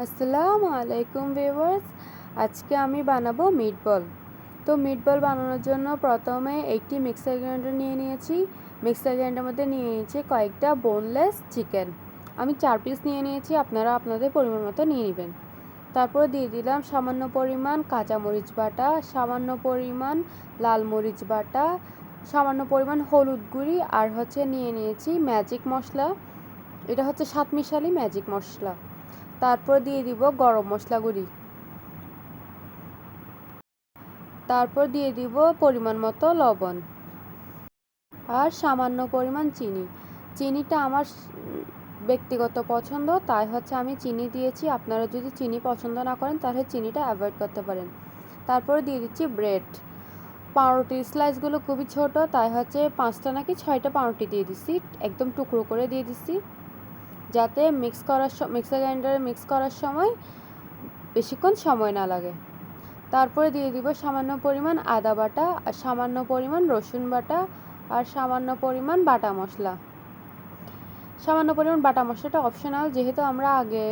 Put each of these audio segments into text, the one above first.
আসসালামু আলাইকুম ভিউয়ার্স। আজকে আমি বানাবো মিটবল। তো মিটবল বানানোর জন্য প্রথমে একটি মিক্সার গ্রাইন্ডার নিয়ে নিয়েছি। মিক্সার গ্রাইন্ডারের মধ্যে নিয়ে নিয়েছি কয়েকটা বোনলেস চিকেন। আমি 4 পিস নিয়ে নিয়েছি, আপনারা আপনাদের পরিমাণ মতো নিয়ে নেবেন। তারপর দিয়ে দিলাম সামান্য পরিমাণ কাঁচামরিচ বাটা, সামান্য পরিমাণ লাল মরিচ বাটা, সামান্য পরিমাণ হলুদ গুঁড়ি, আর নিয়ে নিয়েছি ম্যাজিক মশলা। এটা হচ্ছে 7 মিশালি ম্যাজিক মশলা। তারপর দিয়ে দিব গরম মশলা গুঁড়ি। তারপর দিয়ে দিব পরিমাণ মতো লবণ আর সামান্য পরিমাণ চিনি। চিনিটা আমার ব্যক্তিগত পছন্দ, তাই আমি চিনি দিয়েছি। আপনারা যদি চিনি পছন্দ না করেন তাহলে চিনিটা অ্যাভয়েড করতে পারেন। তারপর দিয়ে দিচ্ছি ব্রেড। পাউরুটির স্লাইসগুলো খুবই ছোট, তাই 5টা নাকি 6টা পাউরুটি দিয়ে দিচ্ছি, একদম টুকরো করে দিয়ে দিচ্ছি, যাতে মিক্সার গ্রাইন্ডারে মিক্স করার সময় বেশিক্ষণ সময় না লাগে। তারপরে দিয়ে দিব সামান্য পরিমাণ আদা বাটা, আর সামান্য পরিমাণ রসুন বাটা, আর সামান্য পরিমাণ বাটা মশলা। সামান্য পরিমাণ বাটা মশলাটা অপশনাল, যেহেতু আমরা আগে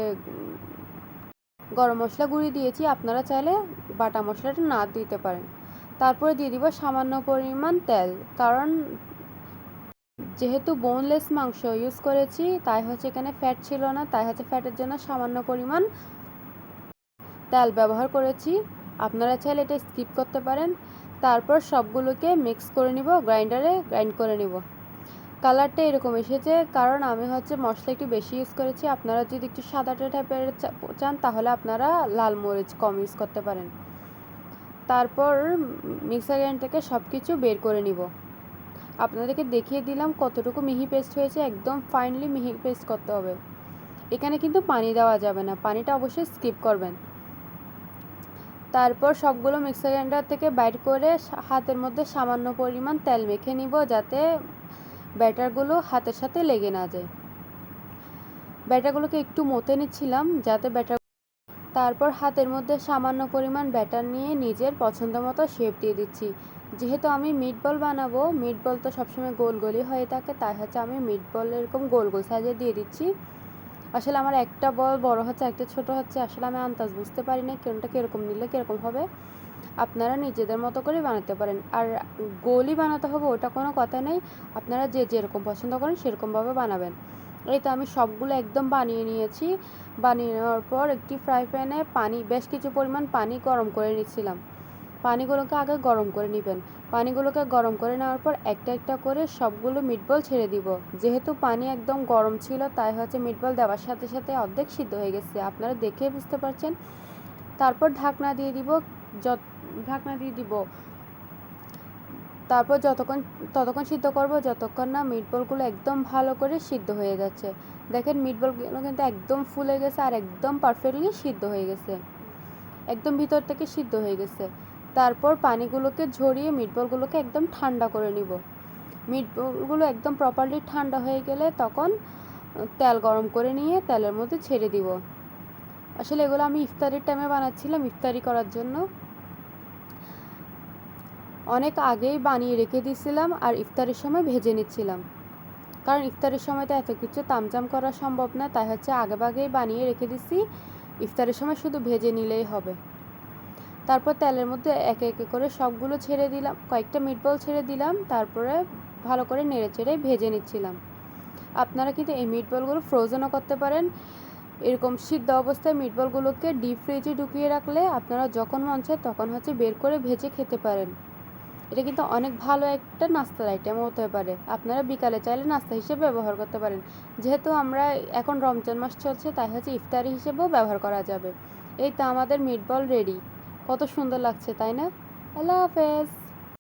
গরম মশলা গুঁড়ি দিয়েছি, আপনারা চাইলে বাটা মশলাটা না দিতে পারেন। তারপরে দিয়ে দিব সামান্য পরিমাণ তেল, কারণ যেহেতু বোনলেস মাংস ইউজ করেছি তাই এখানে ফ্যাট ছিল না, তাই ফ্যাটের জন্য সামান্য পরিমাণ তেল ব্যবহার করেছি। আপনারা চাইলে এটা স্কিপ করতে পারেন। তারপর সবগুলোকে মিক্স করে নিব, গ্রাইন্ডারে গ্রাইন্ড করে নিব। কালারটা এরকম এসেছে কারণ আমি মশলা একটু বেশি ইউজ করেছি। আপনারা যদি একটু সাদাটে টাইপের চান তাহলে আপনারা লাল মরিচ কম ইউজ করতে পারেন। তারপর মিক্সার গ্রাইন্ডার থেকে সব কিছু বের করে নিব। আপনাদেরকে দেখিয়ে দিলাম কতটুকু মিহি পেস্ট হয়েছে, একদম ফাইনলি মিহি পেস্ট করতে হবে। এখানে কিন্তু পানি দেওয়া যাবে না, পানিটা অবশ্যই স্কিপ করবেন। তারপর সবগুলো মিক্সার গ্রাইন্ডার থেকে বাইর করে হাতের মধ্যে সামান্য পরিমাণ তেল মেখে নিব, যাতে ব্যাটারগুলো হাতের সাথে লেগে না যায়। ব্যাটারগুলোকে একটু মতে নিচ্ছিলাম যাতে তারপর হাতের মধ্যে সামান্য পরিমাণ ব্যাটার নিয়ে নিজের পছন্দ মতো শেপ দিয়ে দিচ্ছি। যেহেতু আমি মিটবল বানাবো, মিটবল তো সবসময় গোল গোলই হয়ে থাকে, তাই আমি মিটবল এরকম গোল গোল সাইজে দিয়ে দিচ্ছি। আসলে আমার একটা বল বড় হচ্ছে, একটা ছোট হচ্ছে, আসলে আমি আন্দাজ বুঝতে পারি না কোনটা কীরকম নিলে কীরকম হবে। আপনারা নিজেদের মতো করে বানাতে পারেন, আর গোলই বানাতে হবে ওটা কোনো কথা নেই। আপনারা যে যেরকম পছন্দ করেন সেরকমভাবে বানাবেন। এই তো আমি সবগুলো একদম বানিয়ে নিয়েছি। বানিয়ে নেওয়ার পর একটি ফ্রাই প্যানে বেশ কিছু পরিমাণ পানি গরম করে নিচ্ছিলাম। পানিগুলোকে আগে গরম করে নেবেন। পানিগুলোকে গরম করে নেওয়ার পর একটা একটা করে সবগুলো মিটবল ছেড়ে দিব। যেহেতু পানি একদম গরম ছিল তাই মিটবল দেওয়ার সাথে সাথে অর্ধেক সিদ্ধ হয়ে গেছে, আপনারা দেখে বুঝতে পারছেন। তারপর ঢাকনা দিয়ে দিব। তারপর ততক্ষণ সিদ্ধ করব যতক্ষণ না মিটবলগুলো একদম ভালো করে সিদ্ধ হয়ে যাচ্ছে। দেখেন মিটবলগুলো কিন্তু একদম ফুলে গেছে আর একদম পারফেক্টলি সিদ্ধ হয়ে গেছে, একদম ভিতর থেকে সিদ্ধ হয়ে গেছে। তারপর পানিগুলোকে ঝরিয়ে মিটবলগুলোকে একদম ঠান্ডা করে নিব। মিটবলগুলো একদম প্রপারলি ঠান্ডা হয়ে গেলে তখন তেল গরম করে নিয়ে তেলের মধ্যে ছেড়ে দিব। আসলে এগুলো আমি ইফতারির টাইমে বানাচ্ছিলাম, ইফতারি করার জন্য অনেক আগেই বানিয়ে রেখে দিয়েছিলাম, আর ইফতারের সময় ভেজে নিচ্ছিলাম। কারণ ইফতারের সময় তো এত কিছু তামজাম করা সম্ভব না, তাই আগেভাগেই বানিয়ে রেখে দিচ্ছি, ইফতারের সময় শুধু ভেজে নিলেই হবে। তারপর তেলের মধ্যে একে একে করে সবগুলো ছেড়ে দিলাম, কয়েকটা মিটবল ছেড়ে দিলাম, তারপরে ভালো করে নেড়ে চেড়ে ভেজে নিচ্ছিলাম। আপনারা কিন্তু এই মিটবলগুলো ফ্রোজেনও করতে পারেন। এরকম সিদ্ধ অবস্থায় মিটবলগুলোকে ডিপ ফ্রিজে ঢুকিয়ে রাখলে আপনারা যখন মন চায় তখন বের করে ভেজে খেতে পারেন। এটা কিন্তু অনেক ভালো একটা নাস্তার আইটেম হতে পারে, আপনারা বিকালে চাইলে নাস্তা হিসেবে ব্যবহার করতে পারেন। যেহেতু আমরা এখন রমজান মাস চলছে তাই ইফতারি হিসেবেও ব্যবহার করা যাবে। এই তো আমাদের মিটবল রেডি। কত সুন্দর লাগছে তাই না? আল্লাহ হাফেজ।